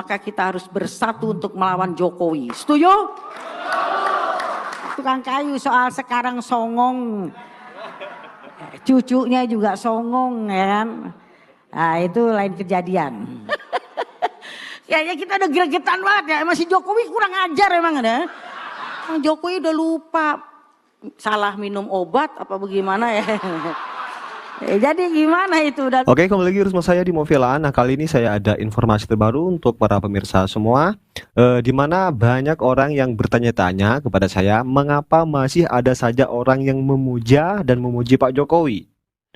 Maka kita harus bersatu untuk melawan Jokowi. Setuju? Tukang kayu soal sekarang songong, cucunya juga songong ya kan. Nah itu lain kejadian. Kayaknya kita udah gregetan banget ya. Masih Jokowi kurang ajar emang ada. Jokowi udah lupa salah minum obat apa bagaimana ya. Jadi gimana itu udah. Oke, kembali lagi bersama saya di Movela. Nah, kali ini saya ada informasi terbaru untuk para pemirsa semua, di mana banyak orang yang bertanya-tanya kepada saya, mengapa masih ada saja orang yang memuja dan memuji Pak Jokowi.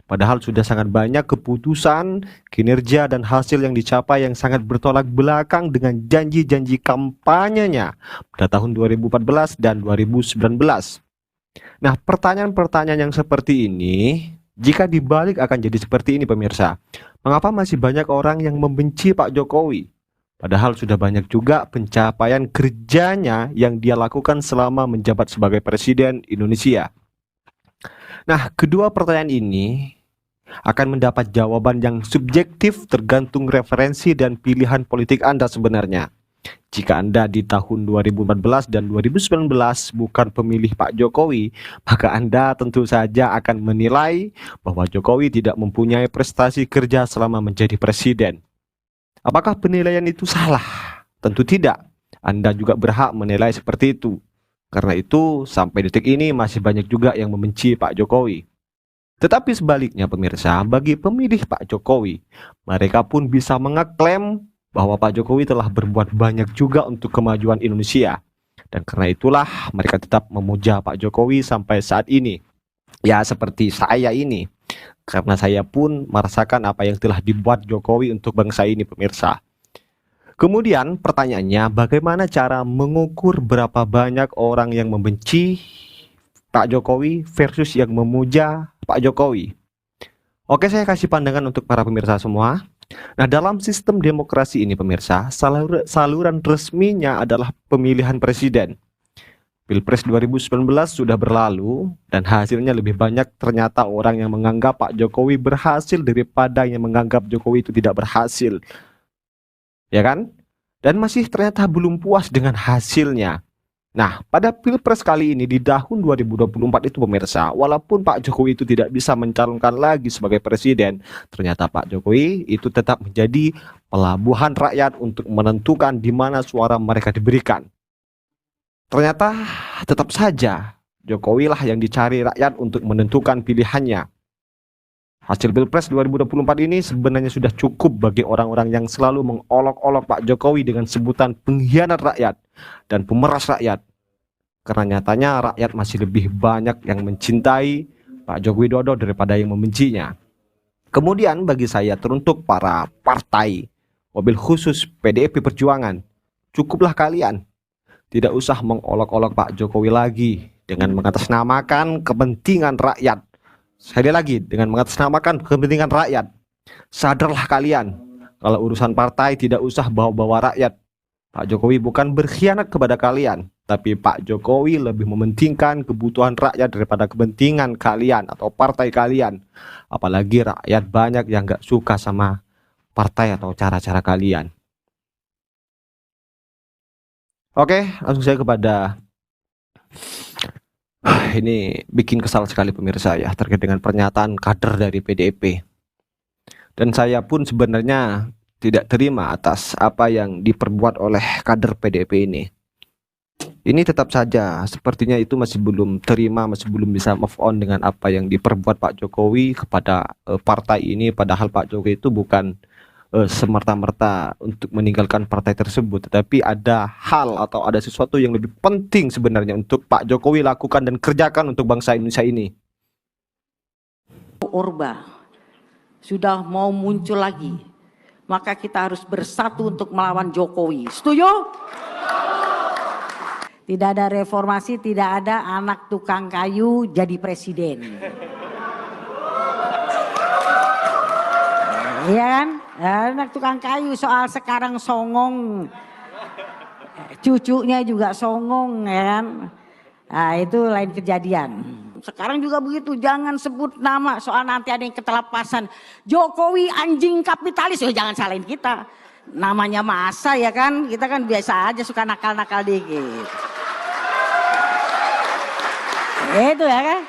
Padahal sudah sangat banyak keputusan, kinerja, dan hasil yang dicapai yang sangat bertolak belakang dengan janji-janji kampanyenya pada tahun 2014 dan 2019. Nah, pertanyaan-pertanyaan yang seperti ini, jika dibalik akan jadi seperti ini pemirsa. Mengapa masih banyak orang yang membenci Pak Jokowi? Padahal sudah banyak juga pencapaian kerjanya yang dia lakukan selama menjabat sebagai Presiden Indonesia. Nah, kedua pertanyaan ini akan mendapat jawaban yang subjektif tergantung referensi dan pilihan politik Anda sebenarnya. Jika Anda di tahun 2014 dan 2019 bukan pemilih Pak Jokowi, maka Anda tentu saja akan menilai bahwa Jokowi tidak mempunyai prestasi kerja selama menjadi presiden. Apakah penilaian itu salah? Tentu tidak. Anda juga berhak menilai seperti itu. Karena itu, sampai detik ini masih banyak juga yang membenci Pak Jokowi. Tetapi sebaliknya pemirsa, bagi pemilih Pak Jokowi, mereka pun bisa mengeklaim bahwa Pak Jokowi telah berbuat banyak juga untuk kemajuan Indonesia. Dan karena itulah mereka tetap memuja Pak Jokowi sampai saat ini. Ya seperti saya ini. Karena saya pun merasakan apa yang telah dibuat Jokowi untuk bangsa ini pemirsa. Kemudian pertanyaannya, bagaimana cara mengukur berapa banyak orang yang membenci Pak Jokowi versus yang memuja Pak Jokowi? Oke, saya kasih pandangan untuk para pemirsa semua. Nah, dalam sistem demokrasi ini pemirsa, saluran resminya adalah pemilihan presiden. Pilpres 2019 sudah berlalu dan hasilnya lebih banyak ternyata orang yang menganggap Pak Jokowi berhasil daripada yang menganggap Jokowi itu tidak berhasil. Ya kan? Dan masih ternyata belum puas dengan hasilnya. Nah, pada Pilpres kali ini di tahun 2024 itu pemirsa, walaupun Pak Jokowi itu tidak bisa mencalonkan lagi sebagai presiden, ternyata Pak Jokowi itu tetap menjadi pelabuhan rakyat untuk menentukan di mana suara mereka diberikan. Ternyata tetap saja Jokowi lah yang dicari rakyat untuk menentukan pilihannya. Hasil Pilpres 2024 ini sebenarnya sudah cukup bagi orang-orang yang selalu mengolok-olok Pak Jokowi dengan sebutan pengkhianat rakyat dan pemeras rakyat. Karena nyatanya rakyat masih lebih banyak yang mencintai Pak Joko Widodo daripada yang membencinya. Kemudian bagi saya teruntuk para partai, mobil khusus PDIP Perjuangan, cukuplah kalian. Tidak usah mengolok-olok Pak Jokowi lagi dengan mengatasnamakan kepentingan rakyat. Sekali lagi, dengan mengatasnamakan kepentingan rakyat. Sadarlah kalian, kalau urusan partai tidak usah bawa-bawa rakyat. Pak Jokowi bukan berkhianat kepada kalian, tapi Pak Jokowi lebih mementingkan kebutuhan rakyat daripada kepentingan kalian atau partai kalian. Apalagi rakyat banyak yang gak suka sama partai atau cara-cara kalian. Oke, langsung saya kepada ini bikin kesal sekali pemirsa ya terkait dengan pernyataan kader dari PDIP. Dan saya pun sebenarnya tidak terima atas apa yang diperbuat oleh kader PDIP ini. Ini tetap saja sepertinya itu masih belum terima, masih belum bisa move on dengan apa yang diperbuat Pak Jokowi kepada partai ini. Padahal Pak Jokowi itu bukan semerta-merta untuk meninggalkan partai tersebut, tetapi ada hal atau ada sesuatu yang lebih penting sebenarnya untuk Pak Jokowi lakukan dan kerjakan untuk bangsa Indonesia ini. Orba sudah mau muncul lagi, maka kita harus bersatu untuk melawan Jokowi. Setuju? Tidak ada reformasi, tidak ada anak tukang kayu jadi presiden. Iya kan? Anak tukang kayu soal sekarang songong, cucunya juga songong ya kan. Nah itu lain kejadian. Sekarang juga begitu, jangan sebut nama soal nanti ada yang ketelapasan. Jokowi anjing kapitalis, jangan salahin kita. Namanya masa ya kan, kita kan biasa aja suka nakal-nakal dikit. Itu ya kan.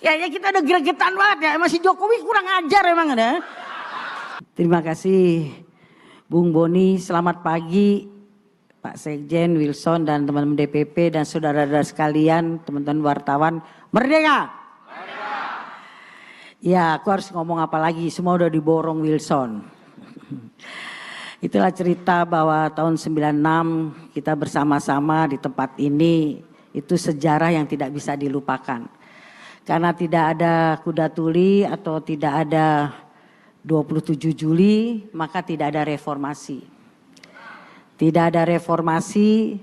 Kayaknya kita udah gregetan banget ya, masih Jokowi kurang ajar emang ada. Terima kasih Bung Boni, selamat pagi Pak Sekjen, Wilson dan teman-teman DPP dan saudara-saudara sekalian, teman-teman wartawan, merdeka! Ya, aku harus ngomong apa lagi, semua udah diborong Wilson. Itulah cerita bahwa tahun 96 kita bersama-sama di tempat ini, itu sejarah yang tidak bisa dilupakan. Karena tidak ada kuda tuli atau tidak ada 27 Juli, maka tidak ada reformasi. Tidak ada reformasi,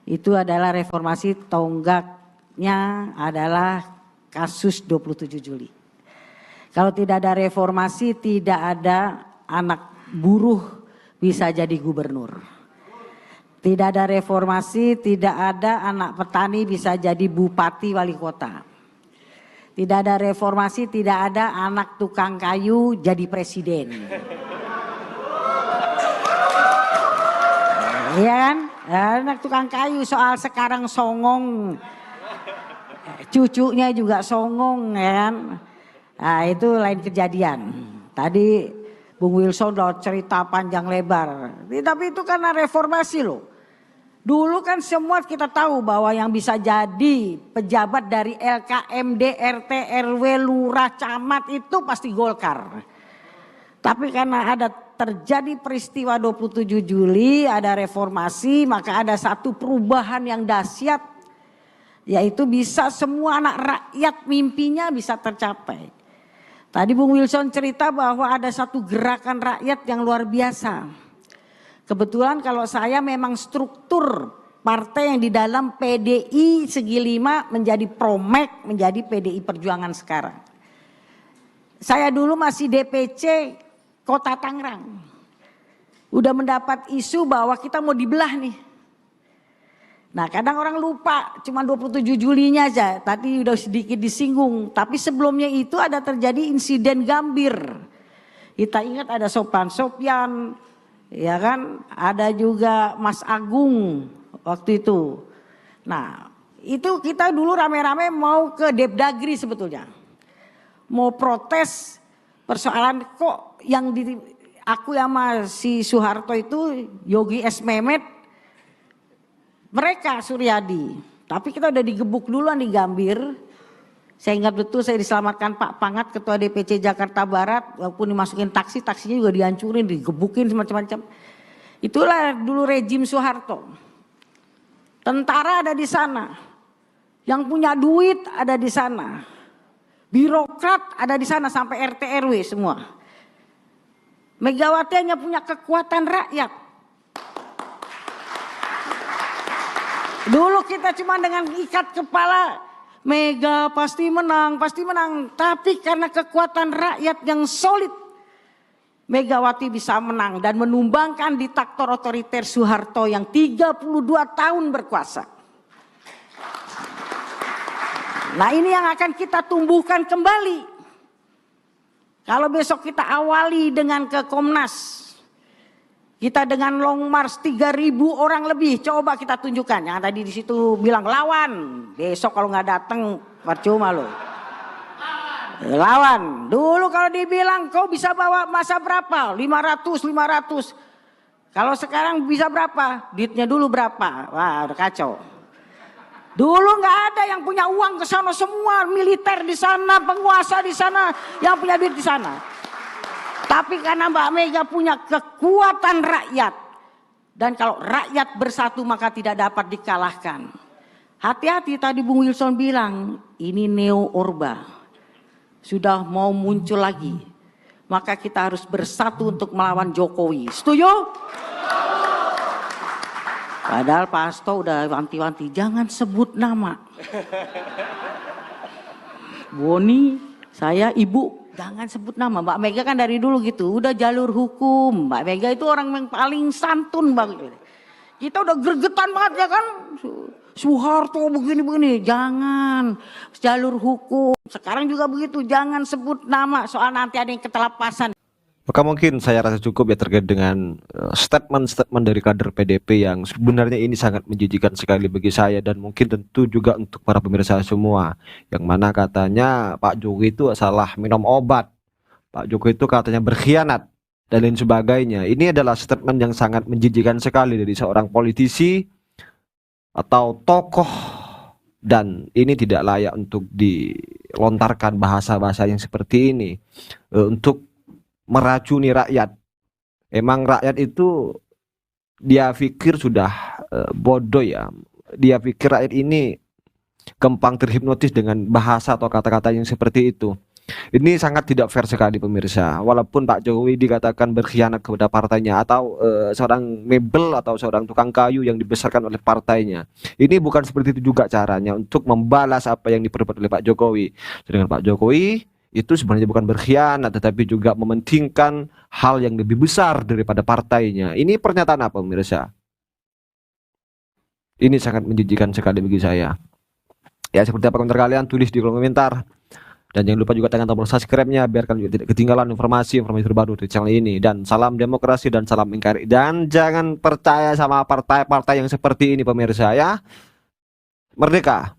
itu adalah reformasi tonggaknya adalah kasus 27 Juli. Kalau tidak ada reformasi, tidak ada anak buruh bisa jadi gubernur. Tidak ada reformasi, tidak ada anak petani bisa jadi bupati wali kota. Tidak ada reformasi, tidak ada anak tukang kayu jadi presiden. Iya kan? Anak tukang kayu soal sekarang songong. Cucunya juga songong ya kan? Nah itu lain kejadian. Tadi Bung Wilson udah cerita panjang lebar. Tapi itu karena reformasi loh. Dulu kan semua kita tahu bahwa yang bisa jadi pejabat dari LKMD, RT, RW, lurah, camat itu pasti Golkar. Tapi karena ada terjadi peristiwa 27 Juli, ada reformasi, maka ada satu perubahan yang dahsyat. Yaitu bisa semua anak rakyat mimpinya bisa tercapai. Tadi Bung Wilson cerita bahwa ada satu gerakan rakyat yang luar biasa. Kebetulan kalau saya memang struktur partai yang di dalam PDI segi 5 menjadi Promek, menjadi PDI Perjuangan sekarang. Saya dulu masih DPC Kota Tangerang. Udah mendapat isu bahwa kita mau dibelah nih. Nah kadang orang lupa cuma 27 Julinya aja, tadi udah sedikit disinggung. Tapi sebelumnya itu ada terjadi insiden Gambir. Kita ingat ada Sopan Sopyan, ya kan, ada juga Mas Agung waktu itu. Nah itu kita dulu rame-rame mau ke Depdagri sebetulnya. Mau protes persoalan kok yang aku sama si Soeharto itu Yogi S. Mehmet, mereka Suryadi. Tapi kita udah digebuk duluan di Gambir. Saya ingat betul saya diselamatkan Pak Pangat, Ketua DPC Jakarta Barat. Walaupun dimasukin taksi, taksinya juga dihancurin, digebukin semacam-macam. Itulah dulu rejim Soeharto. Tentara ada di sana. Yang punya duit ada di sana. Birokrat ada di sana sampai RT RW semua. Megawati hanya punya kekuatan rakyat. Dulu kita cuma dengan ikat kepala, Mega pasti menang, pasti menang. Tapi karena kekuatan rakyat yang solid, Megawati bisa menang dan menumbangkan diktator otoriter Soeharto yang 32 tahun berkuasa. Nah ini yang akan kita tumbuhkan kembali. Kalau besok kita awali dengan ke Komnas. Kita dengan long march 3.000 orang lebih, coba kita tunjukkan. Yang tadi di situ bilang lawan, besok kalau nggak datang percuma loh. Lawan. Dulu kalau dibilang kau bisa bawa masa berapa? 500. Kalau sekarang bisa berapa? Duitnya dulu berapa? Wah udah kacau. Dulu nggak ada yang punya uang ke sana semua, militer di sana, penguasa di sana, yang punya duit di sana. Tapi karena Mbak Mega punya kekuatan rakyat. Dan kalau rakyat bersatu maka tidak dapat dikalahkan. Hati-hati tadi Bung Wilson bilang, ini neo orba. Sudah mau muncul lagi. Maka kita harus bersatu untuk melawan Jokowi. Setuju? Padahal Pak Hasto udah wanti-wanti, jangan sebut nama. Boni, saya ibu. Jangan sebut nama. Mbak Mega kan dari dulu gitu. Udah jalur hukum. Mbak Mega itu orang yang paling santun banget. Kita udah gregetan banget ya kan. Soeharto begini-begini. Jangan. Jalur hukum. Sekarang juga begitu. Jangan sebut nama. Soal nanti ada yang ketelapasan. Maka mungkin saya rasa cukup ya terkait dengan statement-statement dari kader PDP yang sebenarnya ini sangat menjijikan sekali bagi saya dan mungkin tentu juga untuk para pemirsa semua. Yang mana katanya Pak Jokowi itu salah minum obat, Pak Jokowi itu katanya berkhianat dan lain sebagainya. Ini adalah statement yang sangat menjijikan sekali dari seorang politisi atau tokoh, dan ini tidak layak untuk dilontarkan bahasa-bahasa yang seperti ini untuk meracuni rakyat. Emang rakyat itu dia pikir sudah bodoh ya. Dia pikir rakyat ini gampang terhipnotis dengan bahasa atau kata-kata yang seperti itu. Ini sangat tidak fair sekali pemirsa. Walaupun Pak Jokowi dikatakan berkhianat kepada partainya atau seorang mebel atau seorang tukang kayu yang dibesarkan oleh partainya. Ini bukan seperti itu juga caranya untuk membalas apa yang diperbuat oleh Pak Jokowi. Sedangkan Pak Jokowi itu sebenarnya bukan berkhianat tetapi juga mementingkan hal yang lebih besar daripada partainya. Ini pernyataan apa pemirsa? Ini sangat menjijikan sekali bagi saya. Ya, seperti apa komentar kalian? Tulis di kolom komentar. Dan jangan lupa juga tekan tombol subscribe-nya biar kalian juga tidak ketinggalan informasi-informasi terbaru dari channel ini. Dan salam demokrasi dan salam NKRI. Dan jangan percaya sama partai-partai yang seperti ini pemirsa ya. Merdeka!